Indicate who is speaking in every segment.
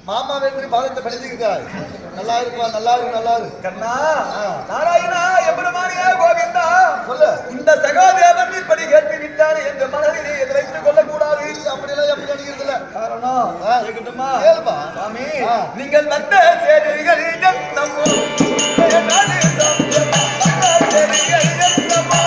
Speaker 1: மாமா வெற்றி பாதத்தை படிச்சுக்கிறாய். நல்லா இருப்பா, நல்லா இருக்கு, நல்லா இருக்கு.
Speaker 2: கண்ணா நாராயணா எம்பெருமானியா கோவிந்தா
Speaker 1: சொல்லு.
Speaker 2: இந்த சகாதேவன் இப்படி கேட்டு விட்டாரு என்ற மனதிலே இதை வைத்துக் கொள்ளக்கூடாது.
Speaker 1: அப்படியெல்லாம் எப்படி நினைக்கிறது இல்ல.
Speaker 2: காரணம் கேட்கட்டுமா?
Speaker 1: கேளுப்பா.
Speaker 2: சாமி நீங்கள் வந்த சேரிகள் எண்ணமோ நாடு சேரிகள் எண்ணமோ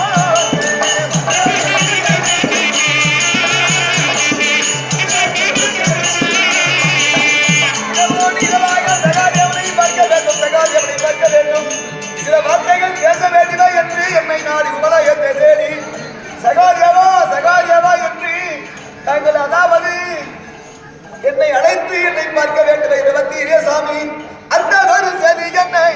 Speaker 2: சில வார்த்தைகள் பேச வேண்டுமா என்று என்னை நாடி உலகத்தை தேடி சகாதேவா சகாதேவா என்று தாங்கள் அதாவது என்னை அழைத்து என்னை பார்க்க வேண்டும் என்று வந்தீரே சாமி. அந்த ஒரு சதி என்னை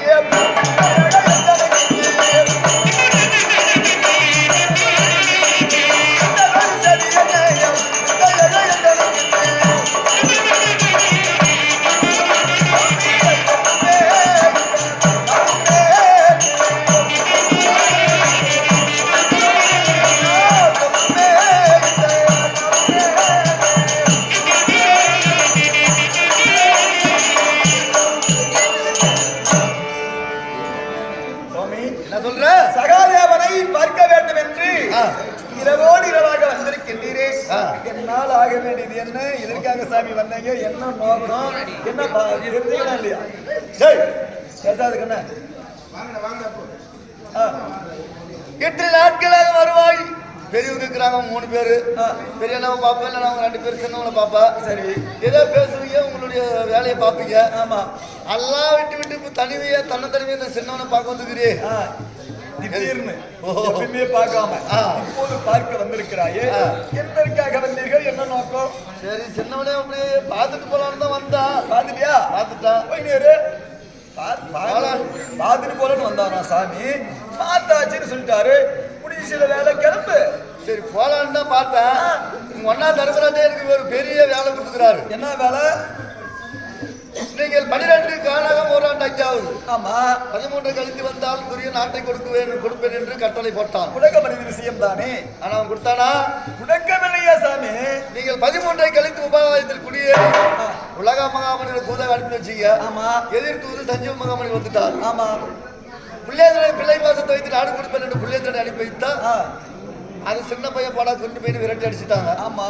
Speaker 2: சகாதேவனை பார்க்க வேண்டும் என்று இரவோடு இரவாக வந்திருக்கின்றீரே. என்னால் ஆக வேண்டியது என்ன? இதற்காக சாமி வந்தீங்க? என்ன நோக்கம்? என்ன தெரிஞ்சுக்கலாம் இல்லையா? பேசாது கண்ணா.
Speaker 1: 8 நாட்களாக வருவாய். பெரியவங்க இருக்கிறாங்க 3 பேரு. பெரியவங்க பாப்பா, இல்ல அவங்க 2 பேர் சின்னவங்களை பாப்பா. சரி, ஏதோ பேசுவீங்க, உங்களுடைய வேலையை பார்ப்பீங்க.
Speaker 2: ஆமா,
Speaker 1: எல்லாம் விட்டு விட்டு தனிமையா தனிமையா இந்த சின்னவனை பார்க்க வந்துக்கிறே.
Speaker 2: திடீர்னு எப்பயுமே பார்க்காம இப்போது பார்க்க வந்திருக்கிறாயே, எதற்காக வந்தீர்கள்? என்ன நோக்கம்?
Speaker 1: சரி, சின்னவனே அப்படியே பார்த்துட்டு போலான்னு தான் வந்தா.
Speaker 2: பார்த்துட்டியா?
Speaker 1: பார்த்துட்டான்.
Speaker 2: பார்த்துட்டு போலன்னு வந்தாரா சாமி? பார்த்தாச்சுன்னு சொல்லிட்டாரு. முடிஞ்சு சில வேலை கிளம்பு.
Speaker 1: சரி, போலான்னு தான் பார்த்தேன். ஒன்னா தர்மராஜே எனக்கு ஒரு பெரிய வேலை கொடுத்துக்கிறாரு.
Speaker 2: என்ன வேலை?
Speaker 1: நீங்கள் 12 காலாக 1 ஆண்டு ஆகுது.
Speaker 2: ஆமா,
Speaker 1: 13 கழித்து வந்தால் துரிய நாட்டை கொடுப்பேன் என்று கட்டளை போட்டான்.
Speaker 2: உலக மனித விஷயம் தானே.
Speaker 1: ஆனா அவன் கொடுத்தானா?
Speaker 2: உடக்கமில்லையா சாமி?
Speaker 1: நீங்கள் 13 கழித்து உபாலயத்தில் குடியேறி உலக மகாமணிகளை தூதை அனுப்பி வச்சீங்க. ஆமா, எதிர் தூது சஞ்சீவ மகாமணி வந்துட்டார். ஆமா, பிள்ளை பாசத்தை வைத்து நாடு கொடுப்பேன் என்று பிள்ளையத்தனை அனுப்பி வைத்தா அது சின்ன பையன் பாடா கொண்டு போய் விரட்டி அடிச்சுட்டாங்க. ஆமா,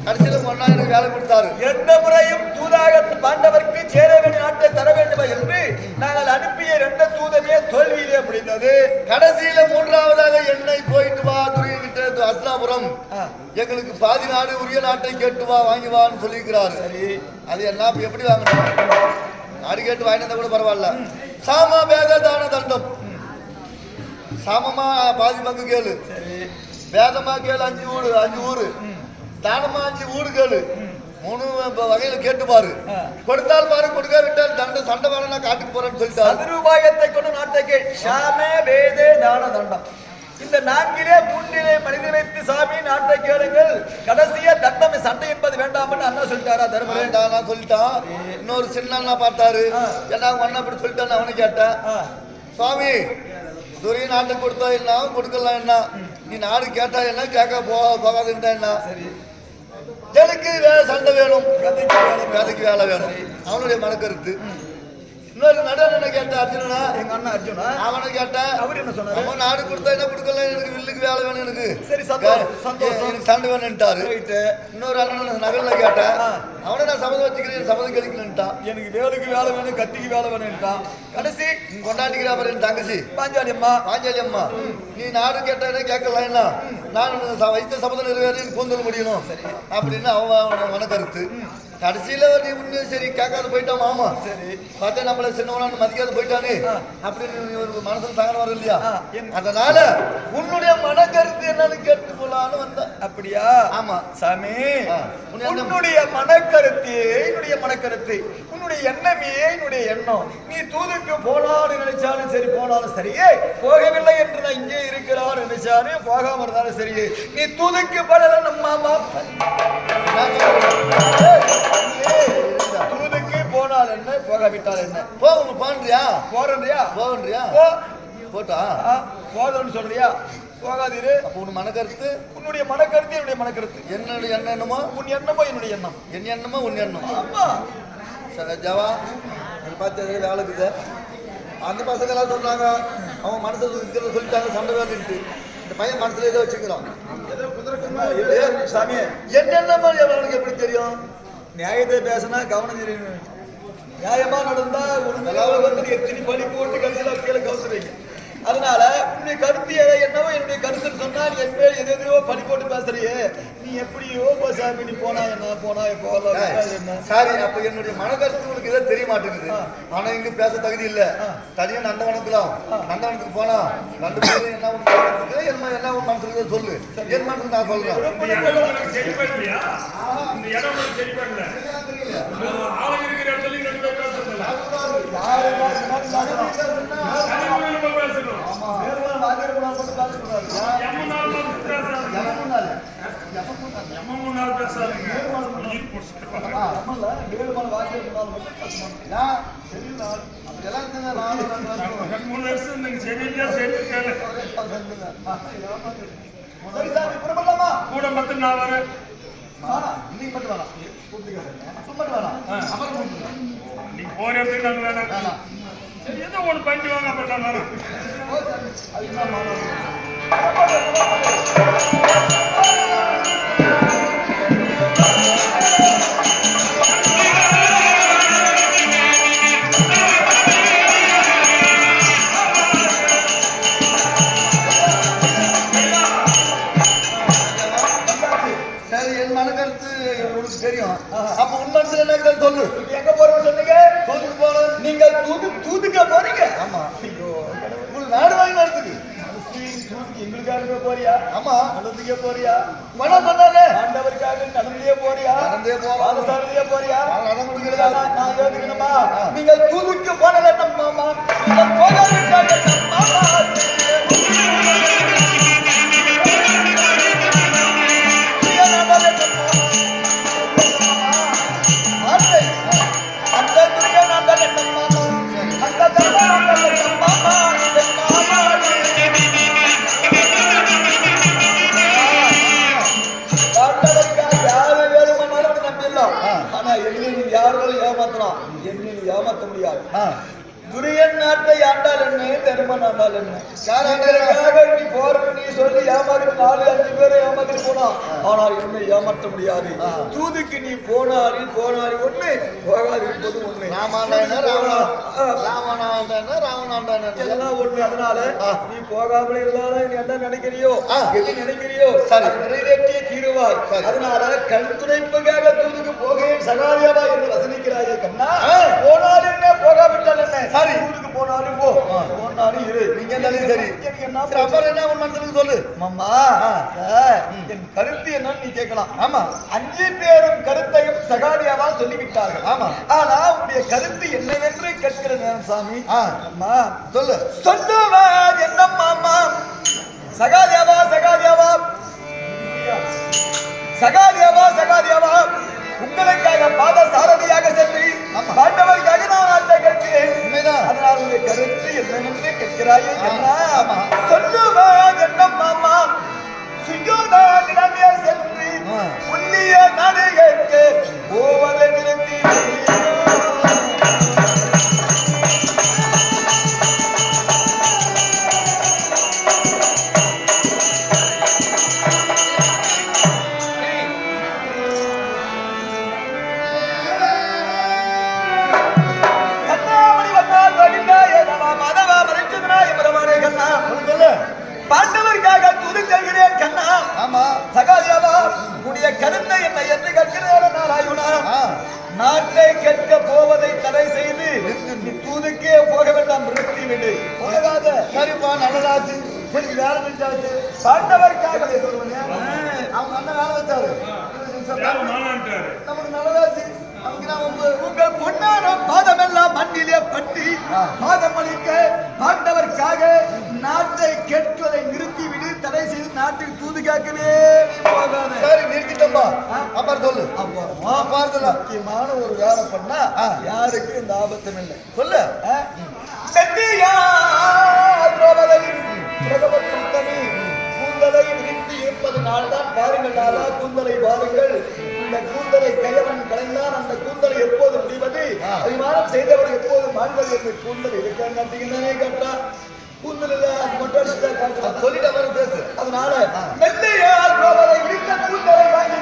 Speaker 1: கடைசியில் ஒன்னா எனக்கு வேலை கொடுத்தாரு. 2 முறையும் தூதாக பாண்டவருக்கு சேர வேண்டிய நாட்டை தர வேண்டுமா என்று நாங்கள் அனுப்பிய 2 தூதமே தோல்வியிலே முடிந்தது. கடைசியில 3ஆவதாக என்னை போயிட்டு வா துரியகிட்ட அஸ்தாபுரம், எங்களுக்கு பாதி நாடு உரிய நாட்டை கேட்டு வா, வாங்கி வான்னு சொல்லியிருக்கிறாரு. சரி, அது என்ன எப்படி வாங்கணும்? நாடு கேட்டு வாங்கினதை கூட பரவாயில்ல. சாமா வேத தான தண்டம், சாமமா பாதி பங்கு கேளு, வேதமா கேளு 5 ஊரு, தானமா 5 ஊடு கேளு, 3 வகையில கேட்டு பாரு. கொடுத்தால் பாரு, கொடுக்க விட்டால் தண்ட சண்டை வேலை நான் காட்டுக்கு போறேன்னு சொல்லிட்டாரு. ரூபாயத்தை கொண்டு நாட்டை கேள். சாமே வேதே தான தண்டம், இந்த 4லே 3லே மனிதனை வைத்து சாமி நாட்டை கேளுங்கள். கடைசியா தண்டம் சண்டை என்பது வேண்டாம்னு அண்ணா சொல்லிட்டாரா? தர்மரே நான் சொல்லிட்டான். இன்னொரு சின்ன பார்த்தாரு. என்ன அண்ணா இப்படி சொல்லிட்டான்னு அவனை கேட்டேன். சுவாமி, துரிய நாட்டை கொடுத்தா என்ன, கொடுக்கலாம் என்ன, நீ நாடு கேட்டா என்ன, கேட்க போகாதுன்றா என்ன, எனக்கு சண்டை வேணும், கதைக்கு வேலை வேணும், அவனுடைய மனக்கருத்து. இன்னொரு நடுவன் கேட்ட அர்ஜுனா, எங்க அண்ணா அர்ஜுனா, அவனை கேட்டேன். அவர் என்ன சொன்னாரு? அவன் நாடு கொடுத்தா என்ன, கொடுக்கல, எனக்கு வில்லுக்கு வேலை வேணும், எனக்கு சரி சந்தோஷம், எனக்கு சண்டை வேணும்ட்டாரு. இன்னொரு அண்ணன் நகர்ல கேட்டேன். அவனை நான் சபதம் வச்சுக்கிறேன், சபதம் கழிக்கலன்ட்டான். எனக்கு வேலுக்கு வேலை வேணும், கத்திக்கு வேலை வேணும்ட்டான். கடைசி கொண்டாடிக்கிறா பாரு என் தங்கச்சி பாஞ்சாலி அம்மா, நீ நாடு கேட்டா கேட்கலாம் என்ன, நான் வைத்த சபதம் நிறைவேறி கூந்தல் முடியணும் அப்படின்னு அவன் மனக்கருத்து. கடைசியில நீ உண்மை சரி கேட்காத போயிட்டான். ஆமா, சரி பார்த்தா நம்மள சின்னவனான்னு மதிக்காத போயிட்டானே அப்படின்னு ஒரு மனசுல சங்கடம் வரும் இல்லையா? அதனால உன்னுடைய மனக்கருத்து என்னன்னு கேட்டு போலான்னு வந்தேன். அப்படியா? ஆமா சாமி, உன்னுடைய மனக்கருத்து என்னுடைய மனக்கருத்து, உன்னுடைய எண்ணமே என்னுடைய எண்ணம். நீ தூதுக்கு போனாலும் நினைச்சாலும் சரி, போனாலும் சரியே, போகவில்லை என்று நான் இங்கே இருக்கிறான்னு நினைச்சாலும் போகாம இருந்தாலும் சரியே, நீ தூதுக்கு போடல நம்ம மாமா தூதுக்கு போனால் என்ன, போகாவிட்டால் என்ன, போன்றியா போகன்றியா போட்டா போதும்னு சொல்றியா? போகாதீரு. அப்ப உன் மனக்கருத்து, உன்னுடைய மனக்கருத்து என்னுடைய மனக்கருத்து, என்னுடைய எண்ணம் என்னமோ உன் எண்ணமோ என்னுடைய எண்ணம், என் எண்ணமோ உன் எண்ணம். ஆமா, ஜவா பார்த்து வேலை இருக்குது. அந்த பசங்க எல்லாம் சொல்றாங்க அவங்க மனசை சொல்லிட்டாங்க சண்டை வேலைன்ட்டு. இந்த பையன் மனசுல ஏதோ வச்சுக்கிறான்.
Speaker 2: சாமி
Speaker 1: என்னென்ன மாதிரி அவனுக்கு எப்படி தெரியும்?
Speaker 2: நியாயத்தை பேசினா கவனம் தெரியும். நியாயமா நடந்தா ஒரு வந்து எத்தனை படி போட்டு கடைசியில் கீழே கவுத்துறீங்க. அதனால உன்னுடைய கருத்து என்னவோ என்னுடைய கருத்துன்னு சொன்னா நீ எப்ப எதையோ படி போட்டு பேசுறியே, நீ எப்படியோ சாமி நீ போனா என்ன போனா என்ன
Speaker 1: சாரி. அப்ப என்னுடைய மன கருத்து உங்களுக்கு எதாவது தெரிய மாட்டேங்குது. ஆனா இங்க பேச தகுதி இல்ல. தனியா நந்தவனத்துலாம் நந்தவனத்துக்கு போனா ரெண்டு பேரும் என்ன என்ன ஒரு மனசுக்கு சொல்லு. என் மனசுக்கு நான் சொல்றேன்.
Speaker 3: ஒன்று பண்ணிட்டு வாங்க அப்ப
Speaker 1: தெரியும். அப்ப உண்மை என்ன சொல்லு.
Speaker 2: எங்க போறோம்னு சொன்னீங்க?
Speaker 1: தூத்துக்கு போறோம்.
Speaker 2: நீங்க தூத்துக்க போறீங்க?
Speaker 1: ஆமா. உங்களுக்கு நாடு வாங்கி நடத்துக்கு
Speaker 2: எங்களுக்காக போறியா?
Speaker 1: ஆமா.
Speaker 2: நடந்துக்கே போறியா?
Speaker 1: மனம் பண்ணாதே.
Speaker 2: ஆண்டவருக்காக நடந்தே போறியா?
Speaker 1: நடந்தே
Speaker 2: போறியா?
Speaker 1: அதான் முடிக்கிறதா?
Speaker 2: நான் யோசிக்கணுமா? நீங்க தூத்துக்கு போனது மாமா, நீங்க போகாவிட்டாங்க மாமா. ஏமாத்த முடியாது. துரியன் நாட்டை ஆண்டால் என்ன, தர்மன் ஆண்டால் என்ன? நீ போறது நீ சொல்லி ஏமாறி 4-5 பேரை ஏமாத்தி போனா, ஆனால் என்னை ஏமாற்ற முடியாது. தூதுக்கு நீ போனாரி ஒண்ணு, போகாது இருப்பது ஒண்ணு. எல்லாம் ஒண்ணு. அதனால நீ போகாமல் இருந்தாலும் நீ என்ன நினைக்கிறியோ எது நினைக்கிறியோ நிறைவேற்றிய தீருவாய். அதனால கண் துணைப்புக்காக தூதுக்கு போகிறேன் சகாரியவா என்று வசனிக்கிறாயே கண்ணா. போனால் என்ன, போகாவிட்டால் என்ன? சரி, ஊருக்கு போனாலும் போ, போனாலும் இரு. நீங்க சரி. அப்புறம் என்ன உன் மனசுக்கு சொல்லு மாமா. என் கருத்து என்னன்னு நீ கேட்கலாம். ஆமா. 5 பேரும் கருத்தையும் சகாரியாவா சொல்லிவிட்டார்கள். ஆமா. ஆனா உன்னுடைய கருத்து என்னவென்று கேட்கிற நேரம் சாமி. அம்மா சொல்லு. சொல்லுவார் என்ன மாமா? சகாரியாவா உங்களுக்காக பாத சாரதியாக சென்று பாண்டவருக்காக நான் ஆட்டை கேட்கிறேன். அதனால் உடைய கருத்து என்னவென்று கேட்கிறாயே என்ன? சொல்லுவார் என்ன மாமா? சுயோதனிடமே சென்று புண்ணிய நாடு கேட்க போவதை நிறுத்தி பாண்டவருக்காக துதி செல்கிறேன் கண்ணா. ஆமா. சகாதியாவா உடைய கருத்தை என்ன என்று கேட்கிறேன் நாராயணா. நாட்டை கேட்க போவதை தடை செய்து நீ தூதுக்கே போக வேண்டாம், நிறுத்தி விடு. போகாத. சரிப்பா, நல்லதாச்சு. சரி, வேலை நினைச்சாச்சு. பாண்டவருக்காக அவங்க அண்ணன் வேலை வச்சாரு, நமக்கு நல்லதாச்சு. உங்கள் பொன்னான பாதமெல்லாம் மண்ணிலே பட்டி பாதம் அளிக்க பாண்டவர்க்காக நாட்டை கேட்பதை நிறுத்திவிடு, தடை செய்து நாட்டில் தூது கேட்கவே போகாத. சரி, நிறுத்திட்டோம்பா. அப்புறம் சொல்லு. அப்புறம் முக்கியமான ஒரு வேலை பண்ணா யாருக்கு இந்த ஆபத்தும் இல்லை. சொல்லு. கூந்தலை விரித்து இருப்பது நாள்தான் பாருங்கள். நாளா கூந்தலை பாருங்கள். இந்த கூந்தலை கையவன் கலைந்தான். அந்த கூந்தலை எப்போது முடிவது? அபிமானம் செய்தவர் எப்போதும் மாண்பது என்று கூந்தல் இருக்க நட்டிங்கன்னே கேட்டா கூந்தல் இல்ல அது மட்டும்
Speaker 1: சொல்லிட்டு அவரை பேசு.
Speaker 2: அதனால மெல்லையா கோவலை விரித்த கூந்தலை வாங்கி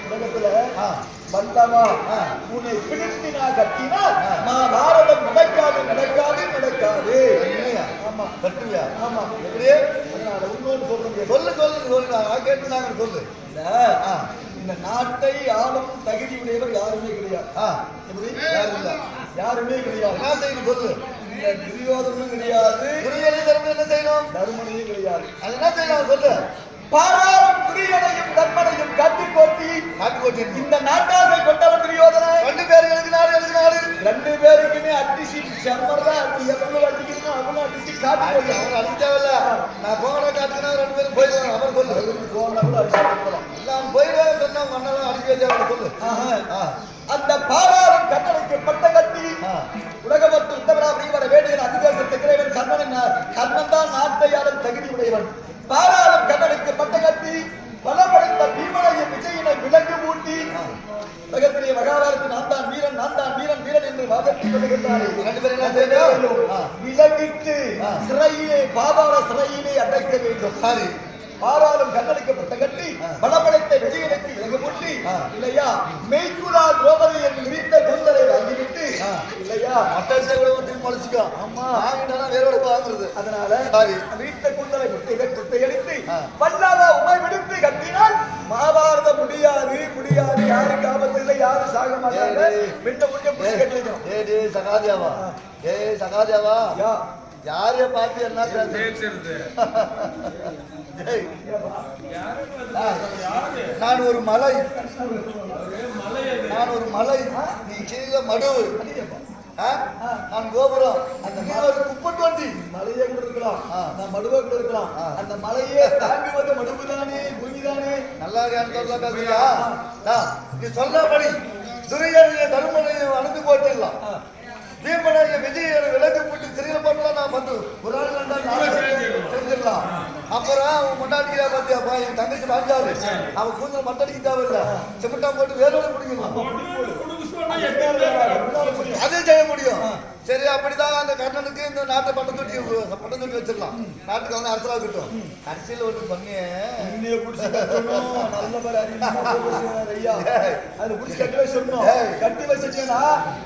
Speaker 2: உலகத்துல வந்தவா உன்னை பிடித்து நான் கட்டினால் பாரதம் நடக்காது நடக்காது நடக்காது.
Speaker 1: ஆமா கட்டுவியா?
Speaker 2: ஆமா
Speaker 1: எப்படியே
Speaker 2: அதனால இன்னொன்று சொல்றேன்.
Speaker 1: சொல்லு சொல்லு சொல்லு நான் கேட்டு நாங்க சொல்லு.
Speaker 2: இந்த நாட்டை ஆளும் தகுதி உடையவர் யாருமே கிடையாது.
Speaker 1: யாரும் இல்ல,
Speaker 2: யாருமே கிடையாது.
Speaker 1: என்ன செய்யணும் சொல்லு.
Speaker 2: இந்த துரியோதனும் கிடையாது,
Speaker 1: துரியோதனன் என்ன செய்யணும்?
Speaker 2: தர்மனையும் கிடையாது.
Speaker 1: அது என்ன செய்யணும் சொல்லு.
Speaker 2: பாராளும் துரியனையும் தர்மனையும் காட்டி போட்டி
Speaker 1: காட்டு போட்டி
Speaker 2: இந்த நாட்டாசை கொண்டவன் துரியோதனன்.
Speaker 1: 2 பேருக்கு நாடு
Speaker 2: 2 பேருக்குமே அட்டிசி செம்மர்தா அப்படி எவ்வளவு அடிக்கணும் அவ்வளவு அடிச்சு காட்டி போட்டி.
Speaker 1: அவர் அடிச்சாவில்ல, நான் போன காட்டுக்குன்னா 2 பேரும் போயிடுவாங்க. அவர் சொல்லு.
Speaker 2: போனா கூட அடிச்சு போகலாம்.
Speaker 1: நான் போயிடுவேன் சொன்னா மண்ணெல்லாம் அடிக்க வச்சா சொல்லு.
Speaker 2: அந்த பாராளும் கட்டளைக்கு பட்ட கட்டி உலகமற்ற உத்தமரா வர வேண்டிய அதிகாரத்தை இறைவன் கர்ணன் தான் நாட்டை ஆளும் தகுதி உடையவன். பாராளும் கண்ணனுக்கு பட்ட கட்டி பலப்படுத்த பீமனையும் விஜயனை விலங்கு மூட்டி உலகத்திலே மகாபாரதத்தில் நான் தான் வீரன் வீரன் என்று வாதத்தில் சொல்லுகின்றாரே.
Speaker 1: 2 பேரும் என்ன செய்யணும்?
Speaker 2: விலங்கிட்டு சிறையிலே பாதாள சிறையிலே அடைக்க வேண்டும்.
Speaker 1: சரி.
Speaker 2: பாராளும் கண்ணனுக்கு பட்ட கட்டி பலப்படைத்த விஜயனுக்கு விலங்கு மூட்டி இல்லையா மெய்க்குலா திரௌபதி என்று விரித்த கூந்தலை வாங்கிவிட்டு இல்லையா
Speaker 1: மட்டை கூட வந்து முளைச்சிக்கோ. ஆமா வாங்கிட்டா வேரோட வாங்குறது.
Speaker 2: அதனால
Speaker 1: சரி
Speaker 2: வீட்ட கூந்தலை குட்டை எடுத்து வல்லாத உமை விடுத்து கட்டினால் மகாபாரதம் முடியாது முடியாது. யாருக்கு ஆபத்து இல்லை, யாரும் சாக மாட்டாங்க. விட்ட முட்டை புடிச்சு கட்டிக்கணும்.
Speaker 1: ஏய் சகாதேவா, ஏய் சகாதேவா, யாரைய பார்த்து என்ன பேசுறது? நான் ஒரு மலை, நீ கீழே மடு, நான் கோபுரம், அந்த மலை குப்பட்டு வண்டி.
Speaker 2: மலையே கூட இருக்கலாம், நான் மடுவா கூட இருக்கலாம். அந்த மலையே தாங்குவது மடுவுதானே, பூமிதானே.
Speaker 1: நல்லா பேசுறியா? நீ சொன்னபடி துரியோதனை தருமனையும் அணுந்து போட்டுடலாம். பீமனைய விஜய விலங்கு போட்டு சிறையில் போட்டலாம். நான் வந்து ஒரு நாள் செஞ்சிடலாம். அப்புறம் அவன் கொண்டாடிக்கிறா பார்த்தியாப்பா, என் தங்கச்சி வாஞ்சாரு, அவன் கூந்தல் மட்டடிக்க தேவையில்லை, சிமெண்டா போட்டு வேலோட பிடிக்கலாம். அதே செய்ய முடியும். சரி, அப்படிதான் அந்த கர்ணனுக்கு இந்த நாட்டை பட்டம் தொட்டி வச்சிடலாம். நாட்டுக்கு வந்து அரசலாக கிட்டும். கடைசியில் ஒன்று பண்ணி
Speaker 2: கட்டி வச்சுட்டேன்னா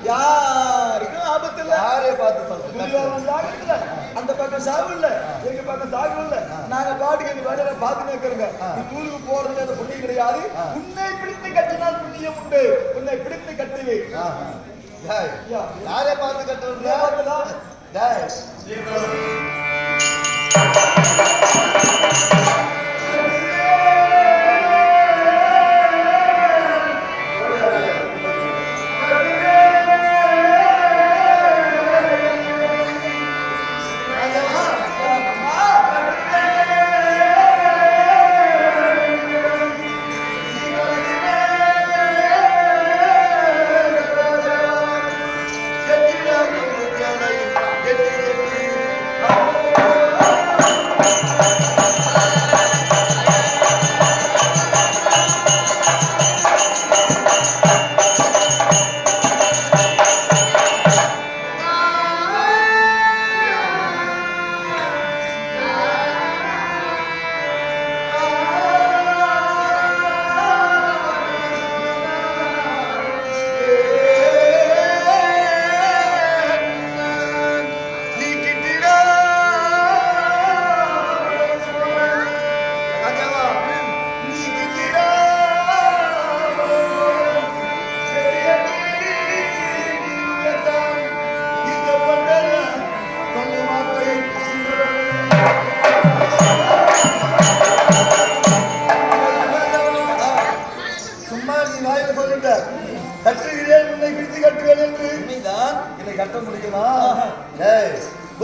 Speaker 2: யாருக்கும் ஆபத்து இல்லை.
Speaker 1: யாரே பார்த்து சொல்ல
Speaker 2: அந்த பக்கம் சாகு இல்ல, எங்க பக்கம் சாகு இல்ல. நாங்க பாட்டுக்கு எங்க வேலையில பார்த்து நிற்கிறோங்க. ஊருக்கு போறது அந்த புண்ணியம் கிடையாது. உன்னை பிடித்து கட்டினால் புண்ணியம் உண்டு. உன்னை பிடித்து கட்டுவே.
Speaker 1: யாரே பார்த்து கட்டுறது? கட்ட முடியுமா?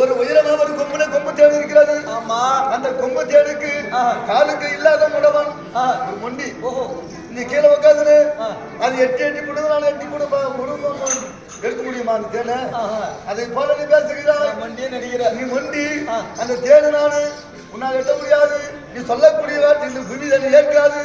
Speaker 1: ஒரு உயரமா ஒரு கொம்புல கொம்பு தேடு இருக்கிறது.
Speaker 2: ஆமா,
Speaker 1: அந்த கொம்பு தேடுக்கு காலுக்கு இல்லாத முடவன் ஒரு மொண்டி. நீ கீழே உட்காந்து அது எட்டி கொடுங்க, எட்டி கொடுப்பா எடுக்க முடியுமா அந்த தேனை? அதை போல நீ பேசுகிறாய், நீ மொண்டி. அந்த தேடு நானு உன்னால் எட்ட முடியாது. நீ சொல்லக்கூடிய வார்த்தை இந்த புவி தண்ணி ஏற்காது.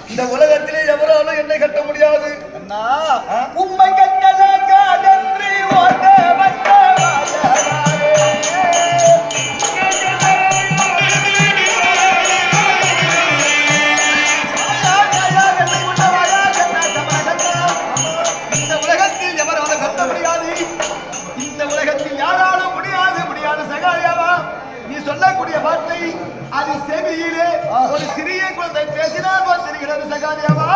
Speaker 1: இந்த உலகத்திலே எவராலும் என்னை கட்ட முடியாது.
Speaker 2: அண்ணா உம்மை கட்டதாக நன்றி ஓட வந்த இந்த உலகத்தில் எவராலும் கட்ட முடியாது. இந்த உலகத்தில் யாராலும் முடியாது முடியாது சகாயாவா. நீ சொல்லக்கூடிய வார்த்தை அது செவியிலே ஒரு சிறிய குழந்தை பேசினால் போல் தெரிகிறது சகாதேவா.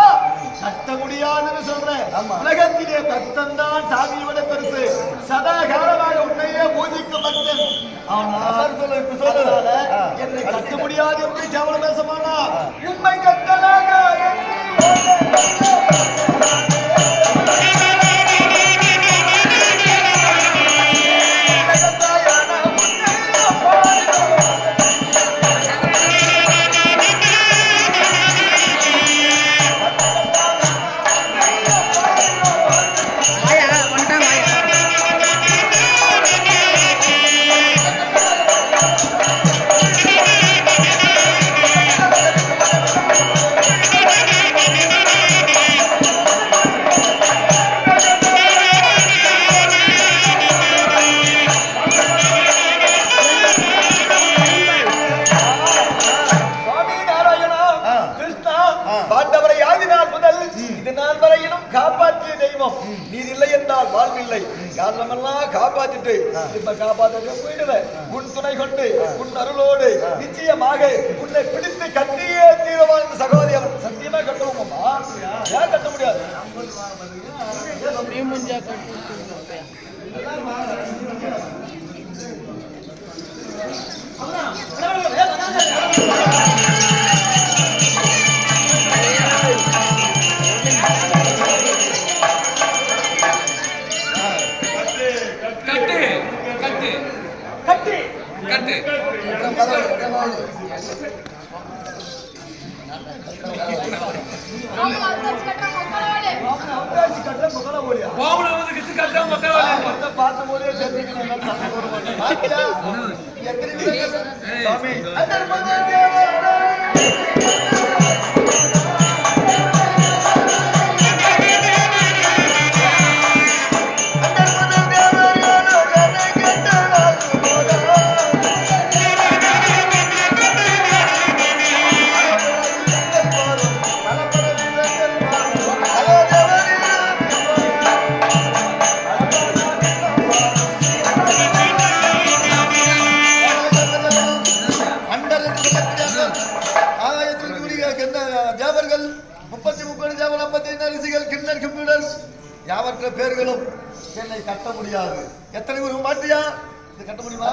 Speaker 2: கட்ட முடியாதுன்னு சொல்றேன். உலகத்திலே பக்தன் தான் சாமியை விட பெருசு. சதா காலமாக உன்னையே பூஜிக்கும் பக்தன். அதனால என்னை கட்ட முடியாது எப்படி கேவலம் பேசமானா உண்மை கட்டலாக காப்பாற்றிய தெய்வம் நீர் இல்லை என்றால் வாழ்வில்லை. காரணமெல்லாம் காப்பாற்றிட்டு இப்ப காப்பாற்ற போயிடுவேன். உன் துணை கொண்டு உன் அருளோடு நிச்சயமாக உன்னை பிடித்து கட்டியே தீரவான் சகோதரி. அவன் சத்தியமா கட்டுவோம்மா. ஏன் கட்ட முடியாது? யாவற்ற பேர்களும் என்னை கட்ட முடியாது. எத்தனை ஒரு மாட்டியா இது கட்ட முடியுமா?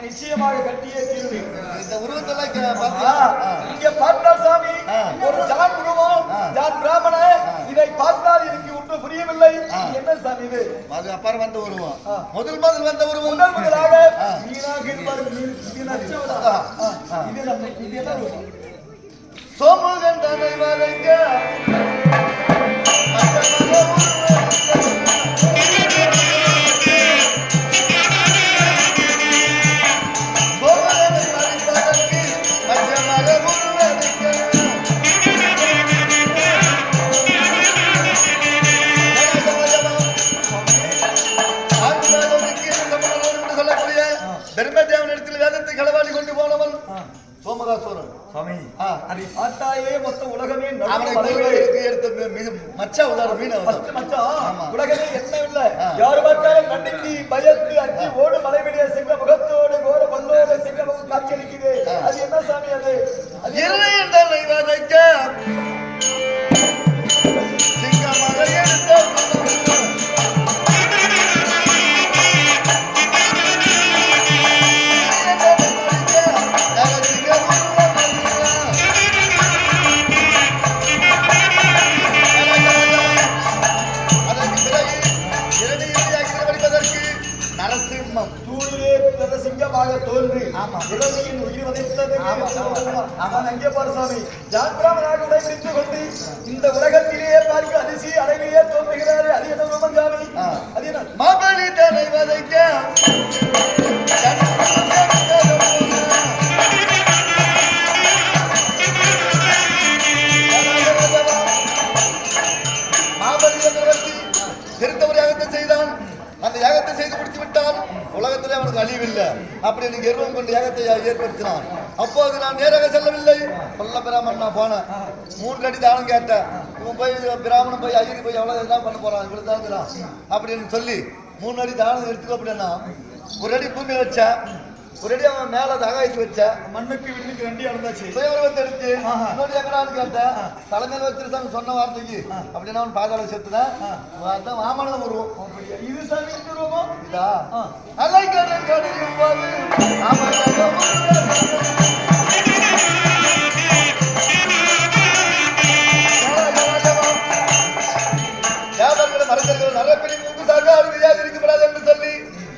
Speaker 2: நிச்சயமாக கட்டியே தீர்வு. இந்த உருவத்தெல்லாம் இங்க பார்த்தால் சாமி ஒரு ஜான் உருவம், ஜான் பிராமண. இதை பார்த்தால் எனக்கு ஒன்றும் புரியவில்லை. என்ன சாமி இது? அது அப்புறம் வந்த உருவம். முதல் வந்த உருவம். முதல் முதலாக மீனாக இருப்பார்கள். இது என்ன உருவம்? சோமுகன் தன்னை வளைக்க தர்மதேவனிடத்தில் வேதத்தை களவாடி கொண்டு போனவன் சோமகாசுரன் சாமி. அதை பார்த்தாயே மொத்த உலகமே மச்சா உதாரணம் மீன் உலகமே என்ன இல்லை. யாரு பார்த்தாலும் நன்றிக்கு பயந்து அஞ்சு ஓடு மலைவெளிய சிங்க முகத்தோடு கோர பல்லோடு சிங்க முகம் காட்சி அளிக்குது. அது என்ன சாமி? அது இல்லை என்றால் சிங்கமாக எடுத்த பிரம்மம் தூணிலே சிங்கமாக தோன்றி இளமையின் உயிர் வதைத்தது அவன் அங்கே பாரு சாமி ஜான்பிராமனாக உடைபிடித்து கொண்டு இந்த உலகத்திலேயே பார்க்க அதிசி அழகிலே தோன்றுகிறாரே அது என்ன பிரம்மம் சாமி அது என்ன
Speaker 1: மகளி தலை வதைக்க திருத்தவர் யாகத்தை செய்தான். அந்த யாகத்தை செய்து முடித்து விட்டான். உலகத்திலே அவனுக்கு அழிவில்லை. அப்படி எனக்கு கர்வம் கொண்டு யாகத்தை ஏற்படுத்தினான். அப்போது நான் நேராக செல்லவில்லை. கொல்ல பிராமணன் நான் போனேன். 3 அடி தானம் கேட்டேன். இவன் போய் பிராமணன் போய் ஐயரி போய் எவ்வளவு என்ன பண்ண போறான், இவ்வளவு தான் அப்படின்னு சொல்லி 3 அடி தானம் எடுத்துக்க. அப்படின்னா 1 அடி பூமி வச்சேன், 1 அடி அவன் மேல தகாய்ச்சி வச்ச
Speaker 2: மண்ணுக்கு விண்ணுக்கு 2 அளந்தாச்சு.
Speaker 1: சுயவரவத்தை எடுத்து இன்னொரு எங்கடான்னு கேட்டேன். தலைமையில வச்சிருந்தாங்க சொன்ன வார்த்தைக்கு. அப்படின்னா அவன் பாதாள செத்துதான் மாமனதான் வருவோம்.
Speaker 2: இது சாமி ரூபம்
Speaker 1: இதா அலை கடல் கடையும் போது வியாபாரிகள் மறைஞர்கள் நிறைய பெரிய மூக்குசாக அழுதியாக இருக்கப்படாது என்று சொல்லி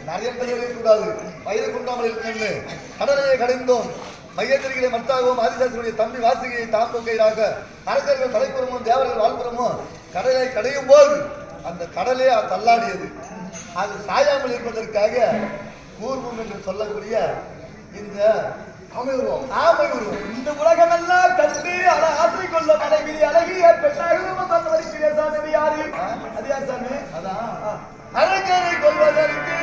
Speaker 1: நிறைய பேர் இருக்கக்கூடாது. வயது கொண்டாமல் இருக்கணும்னு கடலையை கடைந்தோம். மையத்திரிகளை மத்தாகவும் ஆதிசாசியுடைய தம்பி வாசிகையை தாம்பொங்கையாக அரசர்கள் தலைப்புறமும் தேவர்கள் வாழ்புறமும் கடலை கடையும் போது அந்த கடலே தள்ளாடியது. அது சாயாமல் இருப்பதற்காக கூர்மம் என்று சொல்லக்கூடிய இந்த ஆமை உருவம்
Speaker 2: இந்த உலகம் எல்லாம் கண்டு ஆசை கொள்ள மனைவி அழகிய பெற்றாக சாமி யாரு அது யார் சாமி?
Speaker 1: அதான் அழகரை கொள்வதற்கு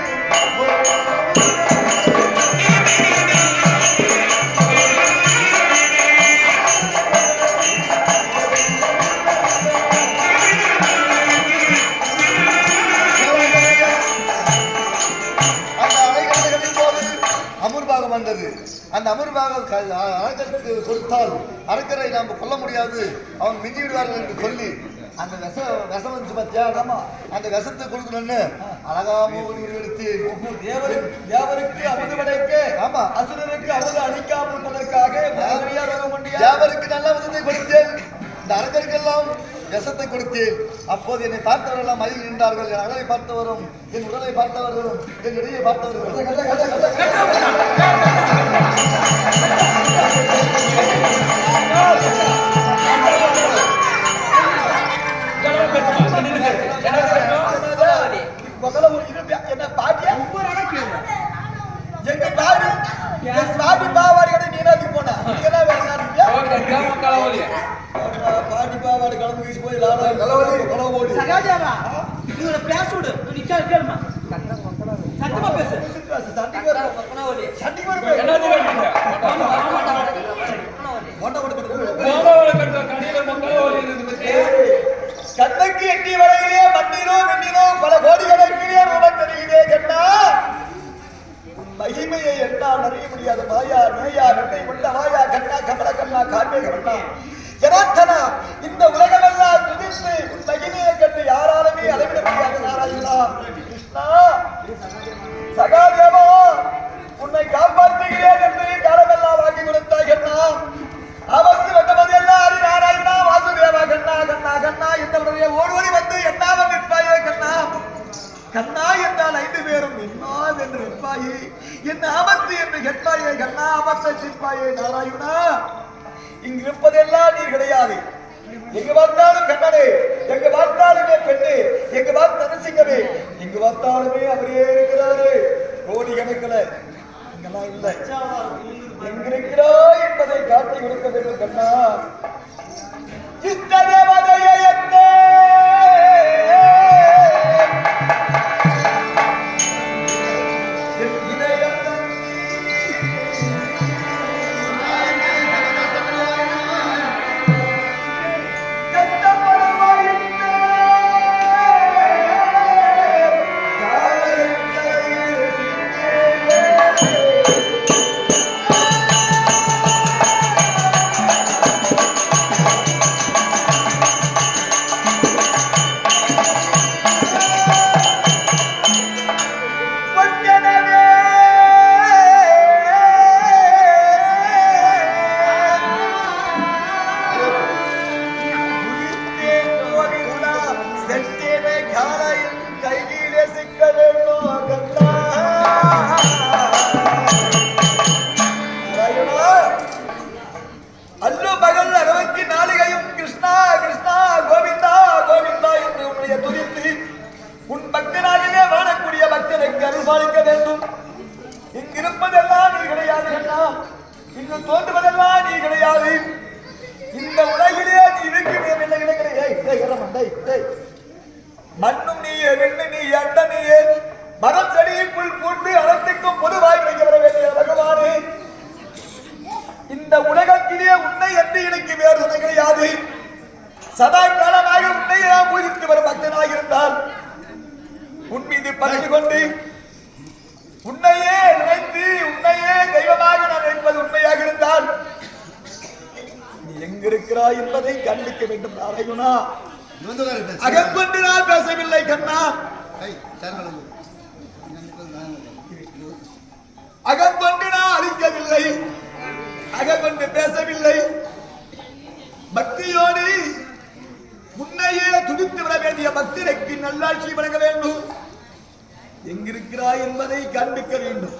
Speaker 1: அமர்பாகம் வந்தது. அந்த அமர்பாகம் அரக்கருக்கு கொடுத்தால் அரக்கரை நாம் கொல்ல முடியாது, அவன் மிஞ்சி விடுவார்கள் என்று சொல்லி அந்த விஷம் வந்து பார்த்தியா, அந்த விஷத்தை கொடுக்கணும்னு அழகாம எடுத்து
Speaker 2: தேவருக்கு அமுது படைக்க
Speaker 1: ஆமா
Speaker 2: அசுரருக்கு அமுது அளிக்காமல் இருப்பதற்காக
Speaker 1: தேவருக்கு நல்ல விதத்தை கொடுத்தேன், இந்த அரக்கருக்கெல்லாம் விஷத்தை கொடுத்தேன். அப்போது என்னை பார்த்தவரெல்லாம் மயில் நின்றார்கள். என் அழகை பார்த்தவரும் என் உடலை பார்த்தவர்களும் என் இடையை பார்த்தவர்களும்
Speaker 2: என்ன பாட்டியா எங்க பாடி பாட்டி பாவாடி கடை நீனாக்கு போனா பாட்டி பாவாடி கிளம்பு வீசி போய் களவோடி
Speaker 4: சகாஜாவா இவர பேசுடு நீ கேளுமா சத்தமா பேசு
Speaker 2: சண்டிக்கு வர
Speaker 4: என்னது
Speaker 2: கண்ணுக்கு எட்டி வரையிலே மண்ணிலோ வெண்ணிலோ பல கோடிகளுக்கிலே ரூபம் தெரியுதே கண்ணா. மகிமையை என்னால் அறிய முடியாது மாயா நேயா வெண்ணை கொண்ட மாயா கண்ணா கமல கண்ணா கார்மேக கண்ணா ஜனார்த்தனா இந்த உலகமெல்லாம் துதித்து உன் மகிமையை கண்டு யாராலுமே அளவிட முடியாது நாராயணா கிருஷ்ணா சகாதேவா உன்னை காப்பாற்றுகிறேன் என்று காலமெல்லாம் வாங்கி கொடுத்தாய் கண்ணா. அவருக்கு வந்தபோதெல்லாம் அது நாராயணா வாசுதேவா கண்ணா கண்ணா கண்ணா என்னுடைய ஓடுவடி வந்து எண்ணாமல் நிற்பாயே கண்ணா. கண்ணா என்றால் 5 பேரும் என்ன என்று நிற்பாயே, என் ஆபத்து என்று கேட்பாயே கண்ணா, ஆபத்தை தீர்ப்பாயே நாராயணா. இங்கு இருப்பதெல்லாம் நீர் கிடையாது. எங்கு பார்த்தாலும் கண்ணனே, எங்கு பார்த்தாலுமே பெண்ணே, எங்கு பார்த்தாலும் சிங்கமே, எங்கு பார்த்தாலுமே அவரே இருக்கிறாரு. கோடி கணக்கில் இங்கெல்லாம் இல்லை. எங்கிருக்கிறாய் என்பதை காட்டி கொடுக்க வேண்டும் கண்ணா. இஷ்ட தேவதையே பரிபாலிக்க வேண்டும். இங்கிருப்பதெல்லாம் நீ கிடையாது கண்ணா, இங்கு தோன்றுவதெல்லாம் நீ கிடையாது. இந்த உலகிலே நீ இருக்கிற மண்ணும் நீயே, விண்ணு நீ, அண்ட நீயே, மரம் செடி புல் பூண்டு அனைத்துக்கும் பொதுவாய் வர வேண்டிய பகவானே, இந்த உலகத்திலே உன்னை என்று எனக்கு வேறு துணை கிடையாது. சதா காலமாக உன்னை நான் பூஜித்து வரும் பக்தனாக இருந்தால் உன் மீது பறிந்து கொண்டு உன்னையே நினைத்து உன்னையே தெய்வமாக நான் நினைப்பது உண்மையாக இருந்தால் நீ எங்கிருக்கிறாய் என்பதை கண்டிக்க வேண்டும். நாராயணா, அகப்பட்டு நான் பேசவில்லை கண்ணா, அகப்பட்டு நான் அழிக்கவில்லை, அகப்பட்டு பேசவில்லை. பக்தியோடு முன்னையே துடித்து வர வேண்டிய பக்தருக்கு நல்லாட்சி வழங்க வேண்டும். எங்கிருக்கிறாய் என்பதை காண்பிக்க வேண்டும்.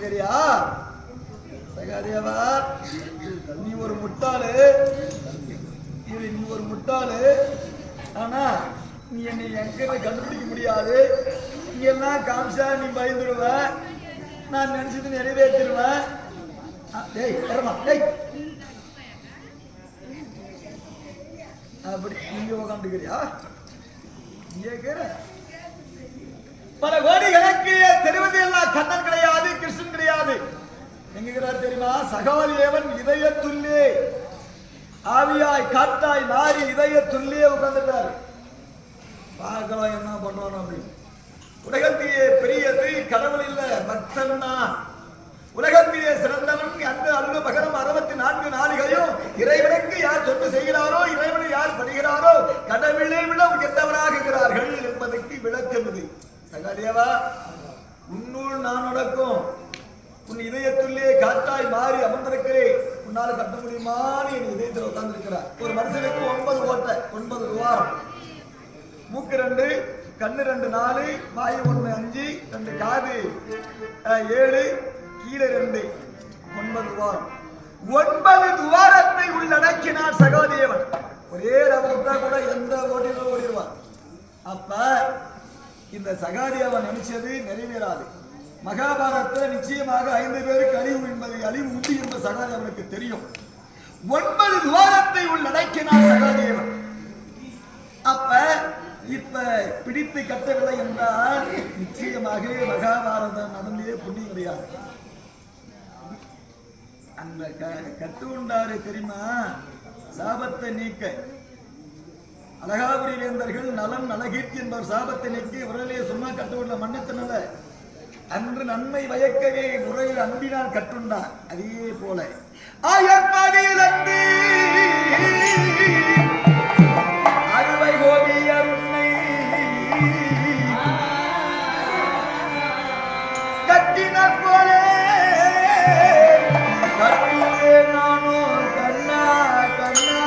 Speaker 2: சரியா சகாதேவா, நீ ஒரு முட்டாளு, நீ ஒரு முட்டாளு. ஆனா நீ என்னை எங்க கண்டுபிடிக்க முடியாது. நீ எல்லாம் காமிச்சா நீ பயந்துடுவ, நான் நினைச்சது நிறைவேற்றிடுவேன். அப்படி நீங்க உட்காந்துக்கிறியா? பல கோடி கணக்கு தெரிவது எல்லாம் கண்ணன் கிடையாது, கிருஷ்ணன் கிடையாது. எங்கிறார் தெரியுமா? சகாதேவன் இதயத்துள்ளே ஆவியாய் காட்டாய் மாறி இதயத்துள்ளே உட்கார்ந்துட்டாரு. பார்க்கலாம் என்ன பண்ணுவான் அப்படின்னு. உலகத்திலே பெரியது கடவுள் இல்ல, பக்தன் தான். உலகத்திலே சிறந்தவன் அந்த அல்லு பகரம் 64 நாளிகையும் இறைவனுக்கு யார் சொத்து செய்கிறாரோ, இறைவனை யார் படுகிறாரோ கடவுளை விட உயர்ந்தவராக இருக்கிறார்கள் என்பதற்கு விளக்குவது. சகாதேவா, உன்னுள் நான் நடக்கும், உன் இதயத்துள்ளே காற்றாய் மாறி அமர்ந்திருக்கிறேன். உன்னால கட்ட முடியுமான்னு என் இதயத்தில் உட்கார்ந்திருக்கிறார். ஒரு மனுஷனுக்கு 9 ஓட்டை, 9 துவாரம். மூக்கு 2, கண்ணு 2, 4, வாயு 1, 5, 2 காது 7, கீழே 2, 9 துவாரம். 9 துவாரத்தை உள்ளடக்கினார் சகாதேவன். ஒரே ரவுண்டா கூட எந்த ஓட்டிலும் ஓடிடுவார். அப்ப இந்த சகாதேவன் நினைச்சது நிறைவேறாது. மகாபாரதத்தை நிச்சயமாக 5 பேருக்கு அழிவு என்பது அழிவு உண்டு என்ற சகாதேவனுக்கு தெரியும். 9 துவாரத்தை உள்ளடக்கினார் சகாதேவன். அப்ப இப்ப பிடித்து கட்டவில்லை என்றால் நிச்சயமாக மகாபாரதம் நடந்தே புண்ணியம் கிடையாது. அந்த கட்டு உண்டாரு தெரியுமா? சாபத்தை நீக்க அழகாபுரி வேந்தர்கள் நலன் நலகீர்த்தி என்பவர் சாபத்தை நீக்கி உரலே சும்மா கட்டுள்ள மன்னித்தனல அன்று நன்மை வயக்கவே முறையில் அன்பினால் கட்டுண்டார். அதே போல ஆயப்பாடியில் அன்பி அறுவை கோபியர் உன்னை கட்டின போலே கட்டுவே நானோ கண்ணா கண்ணா.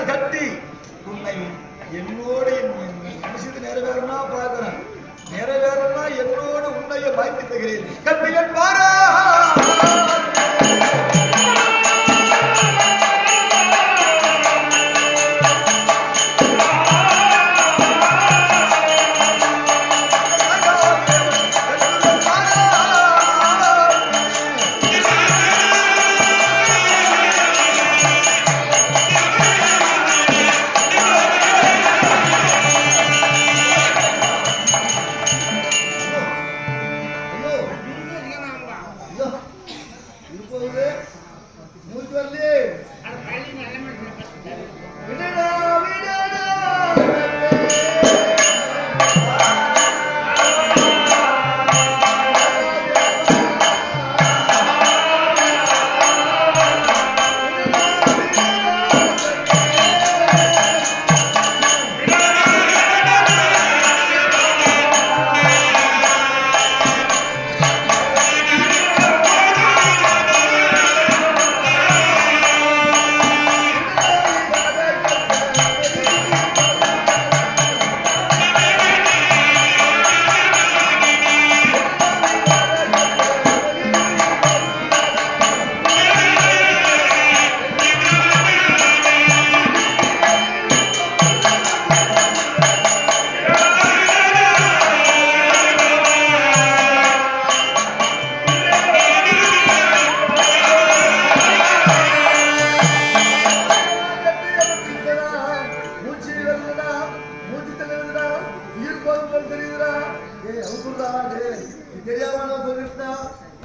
Speaker 2: கட்டி உன்னை என்னோடு நிறைவேறனா பார்க்கிறேன், நிறைவேறனா என்னோடு உன்னைய வாய்ப்பு தருகிறேன். கட்டியன் பாரா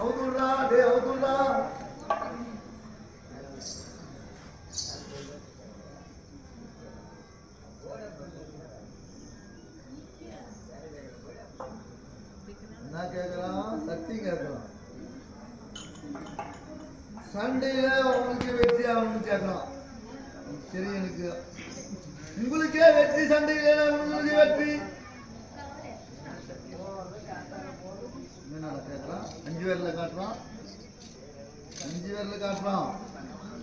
Speaker 1: அவுதுடா டே அவுதுடா. என்ன கேட்கலாம்? சக்தி கேட்கலாம். சண்டையில உங்களுக்கு வெற்றி ஆகணும்னு கேட்கலாம். சரி, எனக்கு உங்களுக்கே வெற்றி, சண்டையில உங்களுக்கு வெற்றி கேட்கலாம். 5 பேர்ல காட்டுறான், 5 பேர்ல காட்டுறான்.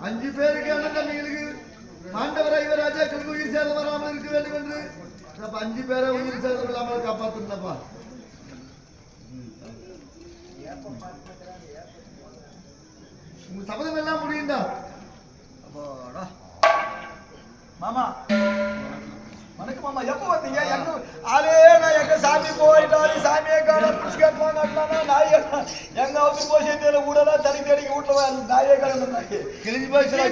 Speaker 1: 5 பேருக்கு என்ன தம்பிகளுக்கு பாண்டவர யுவராஜா உயிர் சேதம் வராமல் இருக்க வேண்டும் என்று அப்ப 5 பேரை உயிர் சேதம் இல்லாமல் காப்பாத்துனப்பா. உங்க சபதம் எல்லாம் முடியுண்டா?
Speaker 2: மாமா வணக்கம் மாமா. எப்போ வந்தீங்க? எங்க ஆளே நான் எங்க சாமி போயிட்டாரு, சாமியை காண புடிச்சுக்காட்டுவாங்க அட்லானா நாய் எங்க வந்து போய் சேர்த்து ஊடலாம் தனி தேடி வீட்டுல நாயே காண
Speaker 1: கிழிஞ்சு பேசுறா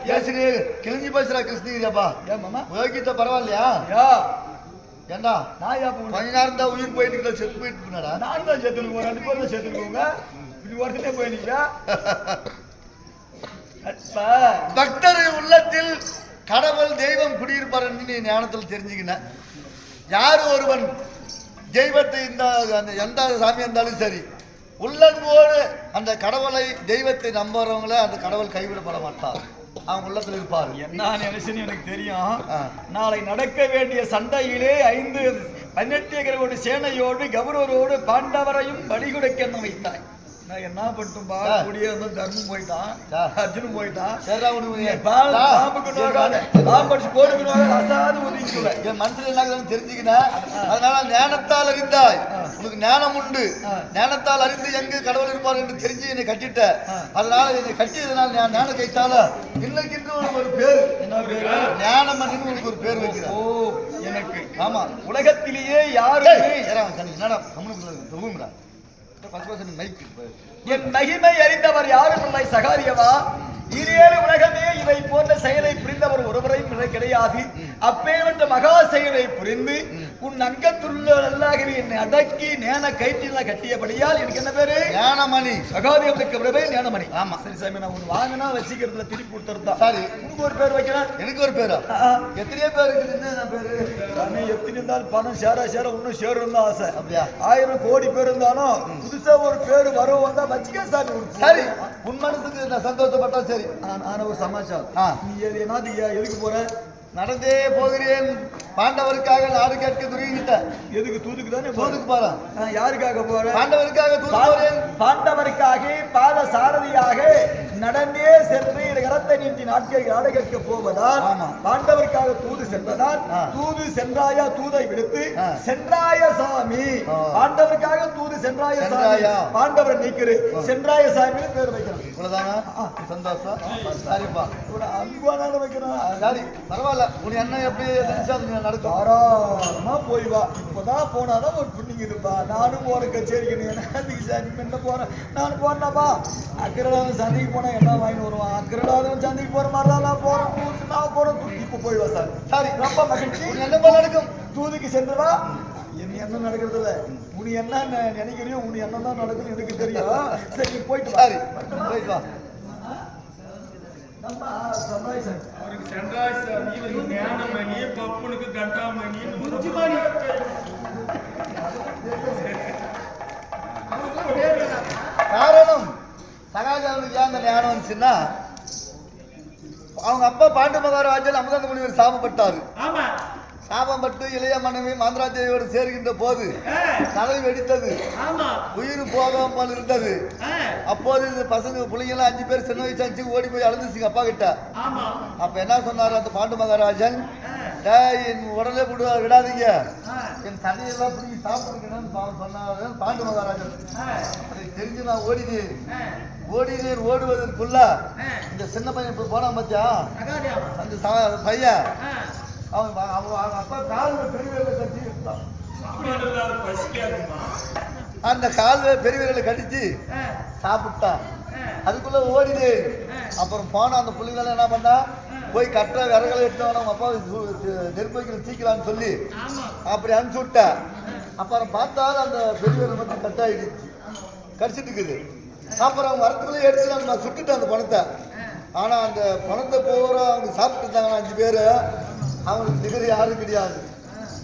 Speaker 1: கிருஷ்ணகிரி, கிழிஞ்சு பேசுறா கிருஷ்ணகிரியாப்பா.
Speaker 2: ஏன் மாமா
Speaker 1: யோகித்த பரவாயில்லையா? ஏண்டா
Speaker 2: நாயா
Speaker 1: கொஞ்ச நேரம் தான் உயிர் போயிட்டு செத்து போயிட்டு இருந்தாடா.
Speaker 2: நானும் தான் சேர்த்துருக்கோம், 2 பேரும் தான் சேர்த்துருக்கோங்க. இப்படி ஒருத்தனே போயிருந்தீங்க.
Speaker 1: பக்தர் உள்ளத்தில் கடவுள் தெய்வம் குடியிருப்பார் என்று ஞானத்தில் தெரிஞ்சுக்கின. யார் ஒருவன் தெய்வத்தை எந்த சாமி இருந்தாலும் சரி உள்ளன்போடு அந்த கடவுளை தெய்வத்தை நம்புறவங்கள அந்த கடவுள் கைவிடப்பட மாட்டார், அவங்க உள்ளத்தில் இருப்பார்.
Speaker 2: என்ன நினைச்சுன்னு எனக்கு தெரியும். நாளை நடக்க வேண்டிய சண்டையிலே 18 சேனையோடு கௌரவரோடு பாண்டவரையும் பலி கொடுக்க வைத்தாய். நான் என்ன பண்ணிட்டும்பா, கூடிய தர்மம் போயிட்டான், அர்ஜுனும் போயிட்டான்.
Speaker 1: என் மனசுல என்ன தெரிஞ்சுக்கினேன். அதனால ஞானத்தால் அறிந்தாய், உனக்கு ஞானம் உண்டு. ஞானத்தால் அறிந்து எங்கு கடவுள் இருப்பார் என்று தெரிஞ்சு என்னை கட்டிட்ட. அதனால என்னை கட்டியதுனால நான் ஞானம் கைத்தால இன்னைக்கு உனக்கு ஒரு பேரு. என்ன பேரு? ஞானம் அப்படின்னு உனக்கு ஒரு பேர் வைக்கிறேன்.
Speaker 2: ஓ எனக்கு.
Speaker 1: ஆமா,
Speaker 2: உலகத்திலேயே யாரு என் மகிமை அறிந்தவர் யாரும் இல்லை சகாரியவா. 7 உலகமே இதை போன்ற செயலை புரிந்தவர் ஒருவரையும் கிடையாது. அப்பேற்ற மகா செயலை புரிந்து உன் அங்கத்துள்ள நல்லாகவே என்னை அடக்கி நேன கைட்டில கட்டியபடியால் எனக்கு என்ன பேரு?
Speaker 1: ஞானமணி.
Speaker 2: சகாதேவனுக்கு பேரு ஞானமணி.
Speaker 1: ஆமா
Speaker 2: சரி சாமி, நான் ஒன்று வாங்கினா வச்சுக்கிறதுல திருப்பி கொடுத்துருந்தா.
Speaker 1: சரி,
Speaker 2: உனக்கு ஒரு பேர் வைக்கிறேன்.
Speaker 1: எனக்கு ஒரு பேரா? எத்தனையோ பேர் இருக்குது பேரு.
Speaker 2: சாமி எத்தனை இருந்தாலும் பணம் சேர இன்னும் சேரும் தான் ஆசை.
Speaker 1: அப்படியா?
Speaker 2: 1000 கோடி பேர் இருந்தாலும் புதுசா ஒரு பேரு வரும் வந்தா வச்சுக்க சாமி.
Speaker 1: சரி, உன் மனசுக்கு நான் சந்தோஷப்பட்டா சரி.
Speaker 2: ஆனா ஒரு சமாச்சாரம், நீ எதுக்கு போற?
Speaker 1: நடந்தே போகிறேன், பாண்டவருக்காக நாடு கேட்க துருகிட்ட.
Speaker 2: எதுக்கு? தூதுக்கு தானே.
Speaker 1: தூதுக்கு போற?
Speaker 2: யாருக்காக போற?
Speaker 1: பாண்டவருக்காக தூது.
Speaker 2: பாண்டவருக்காக பாத சாரதியாக நடந்தே சென்று கரத்தை நீட்டி நாடு கேட்க போவதால் பாண்டவருக்காக தூது சென்றதால் தூது சென்றாயா தூதை விடுத்து சென்றாய சாமி. பாண்டவருக்காக தூது சென்றாய சாமி, பாண்டவரை நீக்கிறு சென்றாய சாமி பேர் வைக்கிறோம்.
Speaker 1: இவ்வளவுதானா? சந்தோஷம். சரிப்பா,
Speaker 2: ஒரு அன்பான வைக்கிறோம்.
Speaker 1: சரி, பரவாயில்ல. உன் என்ன எப்படி நடக்கும்?
Speaker 2: தாராளமா போய் வா. இப்பதான் போனாதான் ஒரு புண்ணிங்க இருப்பா. நானும் போற கச்சேரிக்கு என்ன போறேன். நான் போனப்பா அக்கரடாதவன் சந்தைக்கு போனா என்ன வாங்கிட்டு வருவான். அக்கரடாதவன் சந்தைக்கு போற மாதிரிலாம் நான் போறேன். நான் போறேன். இப்ப போய் வா சார். சரி, ரொம்ப மகிழ்ச்சி. என்ன போல நடக்கும்? தூதுக்கு சென்றுவா. என்ன நடக்கிறது இல்ல, உனி என்ன நினைக்கிறியோ உனி என்னதான் நடக்குது எனக்கு தெரியும். சரி போயிட்டு. சரி போயிட்டு வா.
Speaker 3: அவருக்கு சென்றாய் சாமி, இவருக்கு ஞானமணி, பப்புனுக்கு கண்டாமணி,
Speaker 1: காரணம் சகாஜாவுக்கு ஏன் அந்த ஞானம் வந்துச்சுன்னா, அவங்க அப்பா பாண்டு மகாராஜன் அமுதாந்த முனிவர் சாபப்பட்டாரு. சாபப்பட்டு இளைய மனைவி மாந்திராதேவியோடு சேர்கின்ற போது தலை வெடித்தது, உயிர் போகாமல் இருந்தது. அப்போது இந்த பசங்க பிள்ளைங்கெல்லாம் 5 பேர் சின்ன வயசு 5 ஓடி போய் அழுந்துச்சுங்க அப்பா கிட்ட. அப்ப என்ன சொன்னாரு அந்த பாண்டு மகாராஜன், என் உடலே விடாதீங்க, என் தலையெல்லாம் பிடிச்சி சாப்பிடுங்கன்னு சொன்னாரு பாண்டு மகாராஜன். அதை தெரிஞ்சு நான் ஓடினேன். ஓடுவதற்குள்ள இந்த சின்ன பையன் இப்ப போனா பாத்தியா, அந்த பையன் அவன் அப்பா கால்ல பெரியவர்களை கட்டி இருந்தான். அந்த கால்ல பெரியவர்களை கடிச்சு சாப்பிட்டான். அதுக்குள்ள ஓடினேன். அப்புறம் போனா அந்த பிள்ளைங்கள என்ன பண்ணா, போய் கட்டுற விறகுகளை எடுத்து அவங்க அப்பா நெருப்பு வைக்கிற சீக்கலான்னு சொல்லி அப்படி அனுப்பிச்சு விட்டேன். அப்புறம் பார்த்தாலும் அந்த பெரியவரை மட்டும் கட்டாயிடுச்சு. கடிச்சிட்டு இருக்குது. அப்புறம் அவங்க வரத்துக்குள்ளே எடுத்து நம்ம சுட்டுட்டோம் அந்த பணத்தை. ஆனா அந்த பணத்தை போகிற அவங்க சாப்பிட்டு இருந்தாங்கன்னா 5 பேர், அவங்களுக்கு நிகர் யாரும் கிடையாது.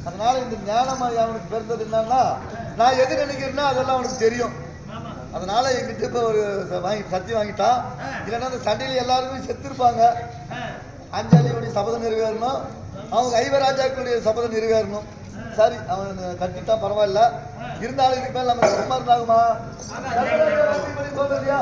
Speaker 1: அதனால இந்த ஞானமாய் அவனுக்கு பிறந்தது என்னன்னா, நான் எது நினைக்கிறேன்னா அதெல்லாம் அவனுக்கு தெரியும். அதனால எங்கிட்ட இப்போ ஒரு சத்தி வாங்கிட்டான். இல்லைன்னா அந்த சண்டையில் எல்லாருமே செத்துருப்பாங்க. அஞ்சாலியுடைய சபதம் நிறைவேறணும், அவங்க ஐவராஜாக்களுடைய சபதம் நிறைவேறணும். சரி, அவன் கட்டிட்டா பரவாயில்ல. இருந்தாலும் இதுக்கு மேலே நம்ம சும்மா இருந்தாகுமா? சொல்றியா?